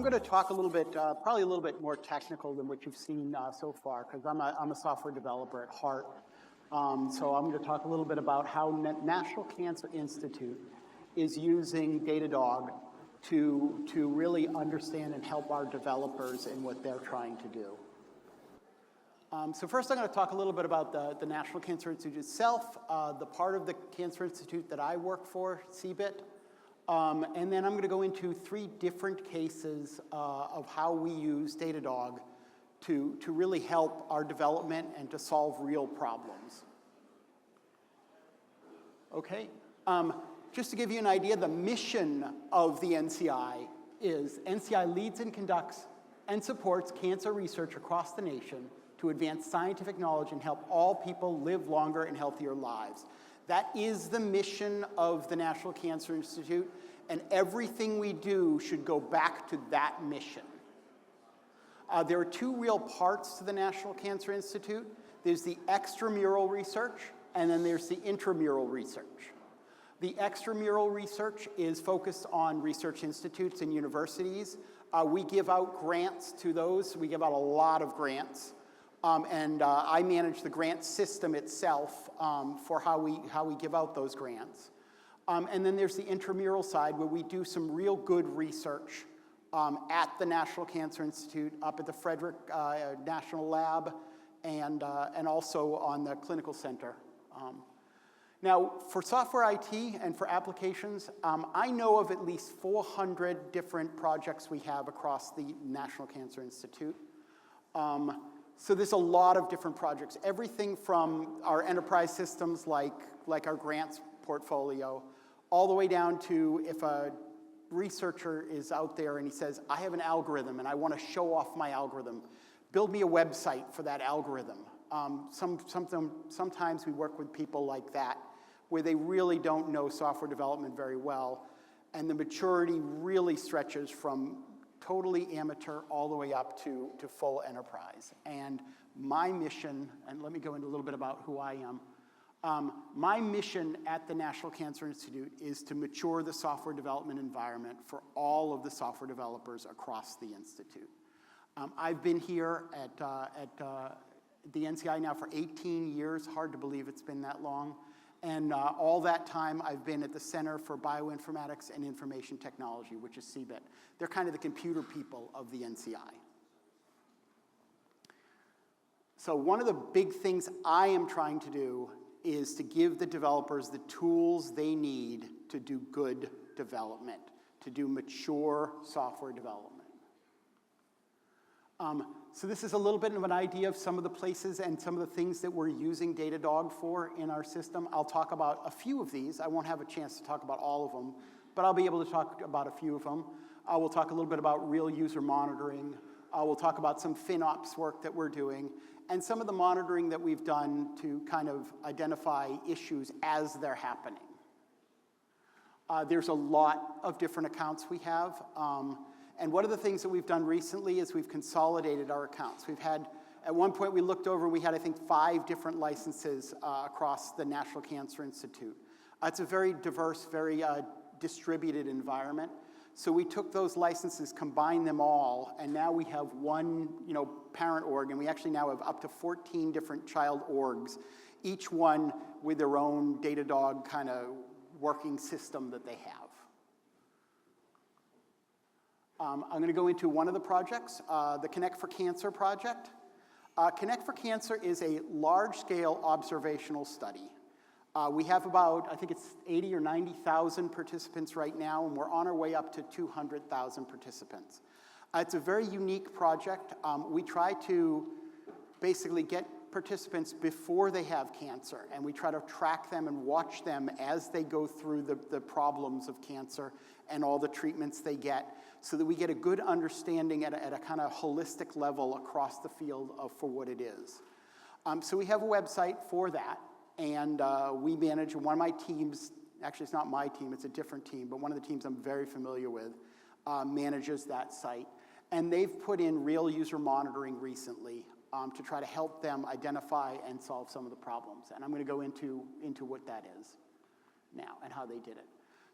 going to talk a little bit, probably a little bit more technical than what you've seen so far, because I'm a software developer at heart. So I'm going to talk a little bit about how National Cancer Institute is using Datadog to really understand and help our developers in what they're trying to do. So first I'm going to talk a little bit about the National Cancer Institute itself, the part of the Cancer Institute that I work for, CBIT, and then I'm going to go into 3 different cases of how we use Datadog to really help our development and to solve real problems. Okay, just to give you an idea, the mission of the NCI is NCI leads and conducts and supports cancer research across the nation to advance scientific knowledge and help all people live longer and healthier lives. That is the mission of the National Cancer Institute, and everything we do should go back to that mission. There are 2 real parts to the National Cancer Institute. There's the extramural research, and then there's the intramural research. The extramural research is focused on research institutes and universities. We give out grants to those. We give out a lot of grants. I manage the grant system itself for how we give out those grants. And then there's the intramural side where we do some real good research at the National Cancer Institute, up at the Frederick National Lab, and also on the clinical center. Now, for software IT and for applications, I know of at least 400 different projects we have across the National Cancer Institute. So there's a lot of different projects, everything from our enterprise systems like our grants portfolio, all the way down to if a researcher is out there and he says, I have an algorithm and I want to show off my algorithm. Build me a website for that algorithm. Sometimes we work with people like that where they really don't know software development very well, and the maturity really stretches from totally amateur all the way up to full enterprise. And my mission, and let me go into a little bit about who I am. My mission at the National Cancer Institute is to mature the software development environment for all of the software developers across the Institute. I've been here at the NCI now for 18 years. Hard to believe it's been that long. And all that time, I've been at the Center for Bioinformatics and Information Technology, which is CBIT. They're kind of the computer people of the NCI. So one of the big things I am trying to do is to give the developers the tools they need to do good development, to do mature software development. So this is a little bit of an idea of some of the places and some of the things that we're using Datadog for in our system. I'll talk about a few of these. I won't have a chance to talk about all of them, but I'll be able to talk about a few of them. We'll talk a little bit about real user monitoring. We'll talk about some FinOps work that we're doing, and some of the monitoring that we've done to kind of identify issues as they're happening. There's a lot of different accounts we have. And one of the things that we've done recently is we've consolidated our accounts. We've had, at one point we looked over and we had, I think, 5 different licenses across the National Cancer Institute. It's a very diverse, very distributed environment. So we took those licenses, combined them all, and now we have one, parent org, and we actually now have up to 14 different child orgs, each one with their own Datadog kind of working system that they have. I'm going to go into one of the projects, the Connect for Cancer project. Connect for Cancer is a large-scale observational study. We have about, I think it's 80 or 90,000 participants right now, and we're on our way up to 200,000 participants. It's a very unique project. We try to basically get participants before they have cancer, and we try to track them and watch them as they go through the problems of cancer and all the treatments they get, so that we get a good understanding at a kind of holistic level across the field for what it is. So we have a website for that, and we manage one of my teams. Actually, it's not my team, it's a different team, but one of the teams I'm very familiar with manages that site. And they've put in real user monitoring recently to try to help them identify and solve some of the problems. And I'm going to go into what that is now and how they did it.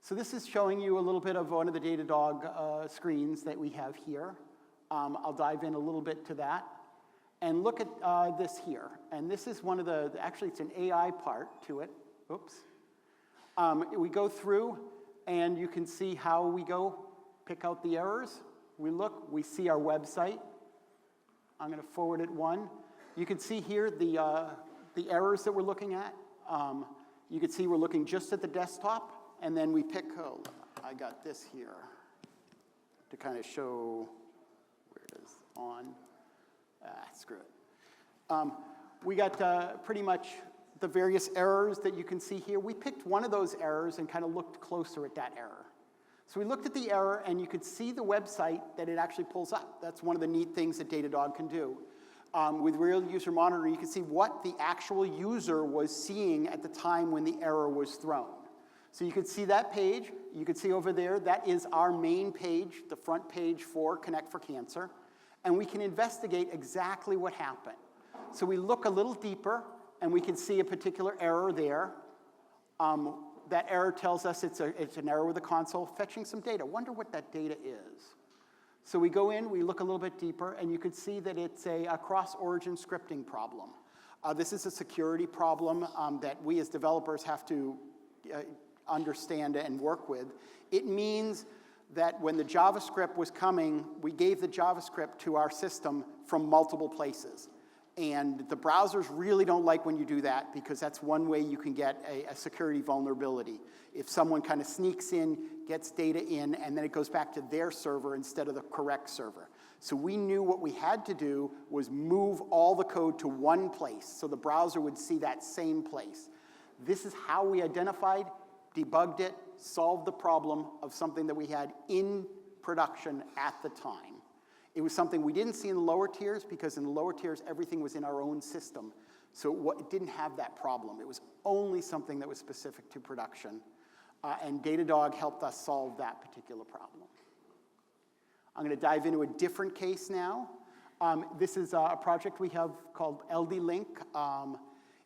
So this is showing you a little bit of one of the Datadog screens that we have here. I'll dive in a little bit to that. And look at this here. And this is one of actually it's an AI part to it. Oops. We go through and you can see how we go pick out the errors. We look, we see our website. I'm going to forward it one. You can see here the errors that we're looking at. You can see we're looking just at the desktop. And then we pick, I got this here to kind of show where it is on. Screw it. We got pretty much the various errors that you can see here. We picked one of those errors and kind of looked closer at that error. So we looked at the error, and you could see the website that it actually pulls up. That's one of the neat things that Datadog can do. With real user monitoring, you can see what the actual user was seeing at the time when the error was thrown. So you could see that page. You could see over there, that is our main page, the front page for Connect for Cancer. And we can investigate exactly what happened. So we look a little deeper, and we can see a particular error there. That error tells us it's an error with the console fetching some data. Wonder what that data is. So we go in, we look a little bit deeper, and you can see that it's a cross-origin scripting problem. This is a security problem that we as developers have to understand and work with. It means that when the JavaScript was coming, we gave the JavaScript to our system from multiple places. And the browsers really don't like when you do that, because that's one way you can get a security vulnerability. If someone kind of sneaks in, gets data in, and then it goes back to their server instead of the correct server. So we knew what we had to do was move all the code to one place so the browser would see that same place. This is how we identified, debugged it, solved the problem of something that we had in production at the time. It was something we didn't see in the lower tiers, because in the lower tiers, everything was in our own system. So it didn't have that problem. It was only something that was specific to production. And Datadog helped us solve that particular problem. I'm going to dive into a different case now. This is a project we have called LD-Link.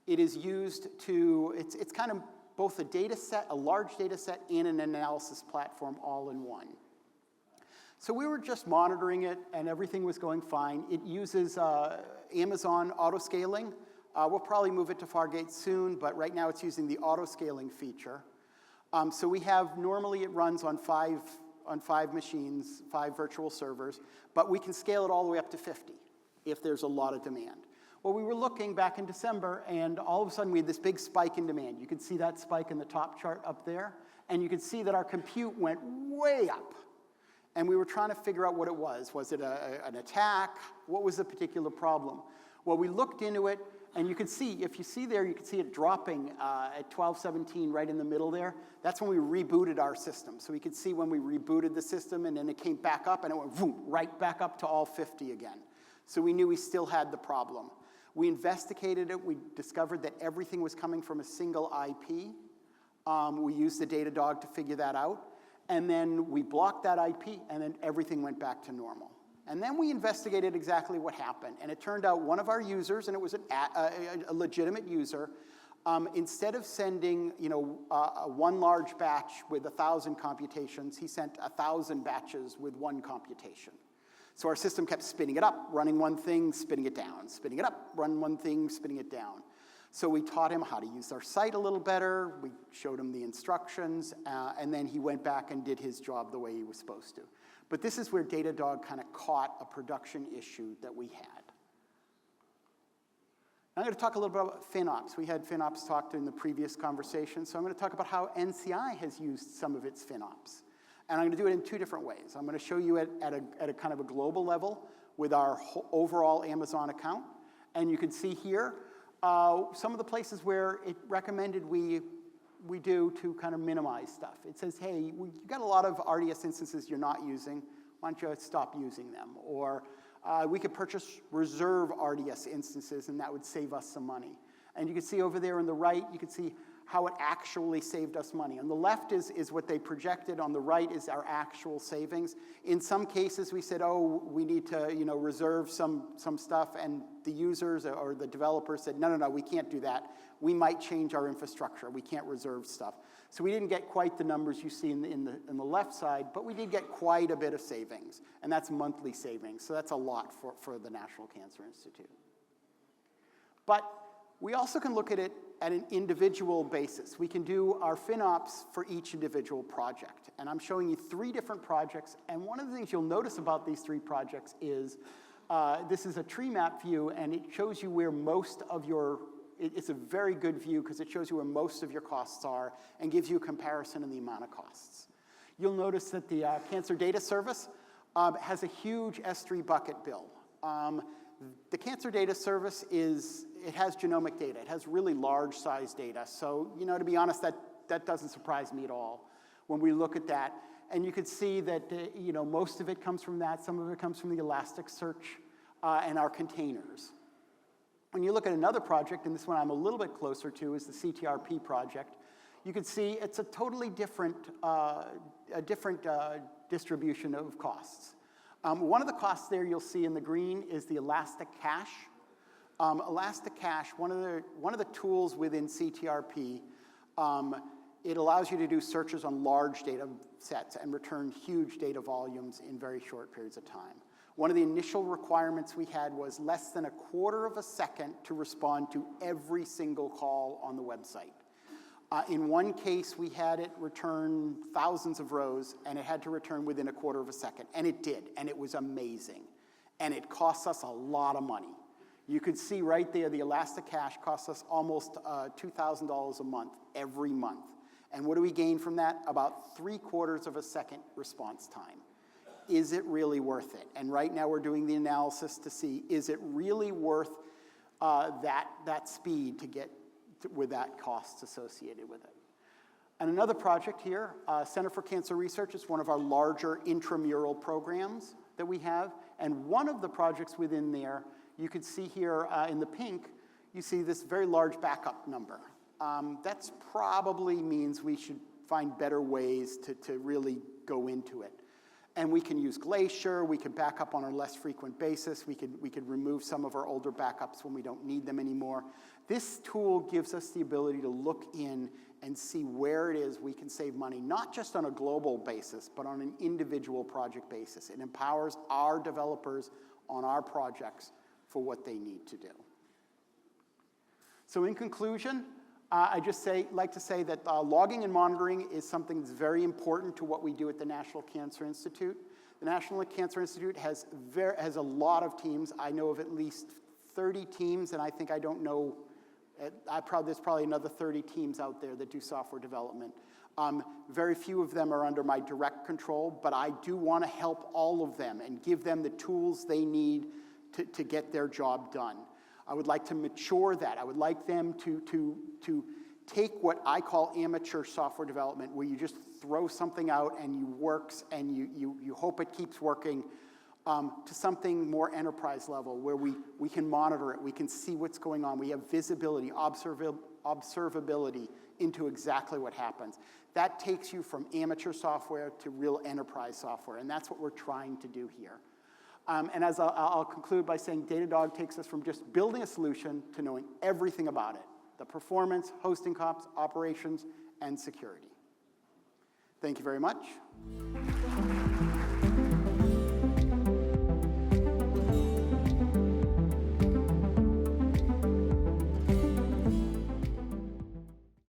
It is used to, it's kind of both a data set, a large data set, and an analysis platform all in one. So we were just monitoring it, and everything was going fine. It uses Amazon auto-scaling. We'll probably move it to Fargate soon, but right now it's using the auto-scaling feature. So we have, normally it runs on five machines, 5 virtual servers, but we can scale it all the way up to 50 if there's a lot of demand. Well, we were looking back in December, and all of a sudden we had this big spike in demand. You can see that spike in the top chart up there, and you can see that our compute went way up. And we were trying to figure out what it was. Was it an attack? What was the particular problem? Well, we looked into it, and you can see, if you see there, you can see it dropping at 12:17 right in the middle there. That's when we rebooted our system. So we could see when we rebooted the system, and then it came back up, and it went boom, right back up to all 50 again. So we knew we still had the problem. We investigated it. We discovered that everything was coming from a single IP. We used the Datadog to figure that out. And then we blocked that IP, and then everything went back to normal. And then we investigated exactly what happened. And it turned out one of our users, and it was a legitimate user, instead of sending one large batch with 1,000 computations, he sent 1,000 batches with 1 computation. So our system kept spinning it up, running one thing, spinning it down, spinning it up, run one thing, spinning it down. So we taught him how to use our site a little better. We showed him the instructions, and then he went back and did his job the way he was supposed to. But this is where Datadog kind of caught a production issue that we had. I'm going to talk a little bit about FinOps. We had FinOps talked in the previous conversation, so I'm going to talk about how NCI has used some of its FinOps. And I'm going to do it in 2 different ways. I'm going to show you at a kind of a global level with our overall Amazon account. And you can see here some of the places where it recommended we do to kind of minimize stuff. It says, hey, you've got a lot of RDS instances you're not using. Why don't you stop using them? Or we could purchase reserve RDS instances, and that would save us some money. And you can see over there on the right, you can see how it actually saved us money. On the left is what they projected. On the right is our actual savings. In some cases, we said, oh, we need to reserve some stuff, and the users or the developers said, no, we can't do that. We might change our infrastructure. We can't reserve stuff. So we didn't get quite the numbers you see in the left side, but we did get quite a bit of savings, and that's monthly savings. So that's a lot for the National Cancer Institute. But we also can look at it at an individual basis. We can do our FinOps for each individual project. And I'm showing you 3 different projects. And one of the things you'll notice about these 3 projects is this is a tree map view, and it shows you where most of your, it's a very good view because it shows you where most of your costs are and gives you a comparison in the amount of costs. You'll notice that the Cancer Data Service has a huge S3 bucket bill. The Cancer Data Service it has genomic data. It has really large size data. So, to be honest, that doesn't surprise me at all when we look at that. And you can see that, most of it comes from that. Some of it comes from the Elasticsearch and our containers. When you look at another project, and this one I'm a little bit closer to, is the CTRP project, you can see it's a totally different, distribution of costs. One of the costs there you'll see in the green is the Elastic Cache. Elastic Cache, one of the tools within CTRP, it allows you to do searches on large data sets and return huge data volumes in very short periods of time. One of the initial requirements we had was less than 1/4 of a second to respond to every single call on the website. In one case, we had it return thousands of rows, and it had to return within 1/4 of a second. And it did, and it was amazing. And it cost us a lot of money. You could see right there, the Elastic Cache costs us almost $2,000 a month, every month. And what do we gain from that? About 3/4 of a second response time. Is it really worth it? And right now we're doing the analysis to see, is it really worth that speed to get with that cost associated with it? And another project here, Center for Cancer Research, is one of our larger intramural programs that we have. And one of the projects within there, you can see here in the pink, you see this very large backup number. That probably means we should find better ways to really go into it. And we can use Glacier, we can back up on a less frequent basis, we could remove some of our older backups when we don't need them anymore. This tool gives us the ability to look in and see where it is we can save money, not just on a global basis, but on an individual project basis. It empowers our developers on our projects for what they need to do. So in conclusion, I just like to say that logging and monitoring is something that's very important to what we do at the National Cancer Institute. The National Cancer Institute has a lot of teams. I know of at least 30 teams, and I think I don't know, there's probably another 30 teams out there that do software development. Very few of them are under my direct control, but I do want to help all of them and give them the tools they need to get their job done. I would like to mature that. I would like them to take what I call amateur software development, where you just throw something out and it works and you hope it keeps working, to something more enterprise level, where we can monitor it, we can see what's going on, we have visibility, observability into exactly what happens. That takes you from amateur software to real enterprise software, and that's what we're trying to do here. And as I'll conclude by saying, Datadog takes us from just building a solution to knowing everything about it: the performance, hosting costs, operations, and security. Thank you very much.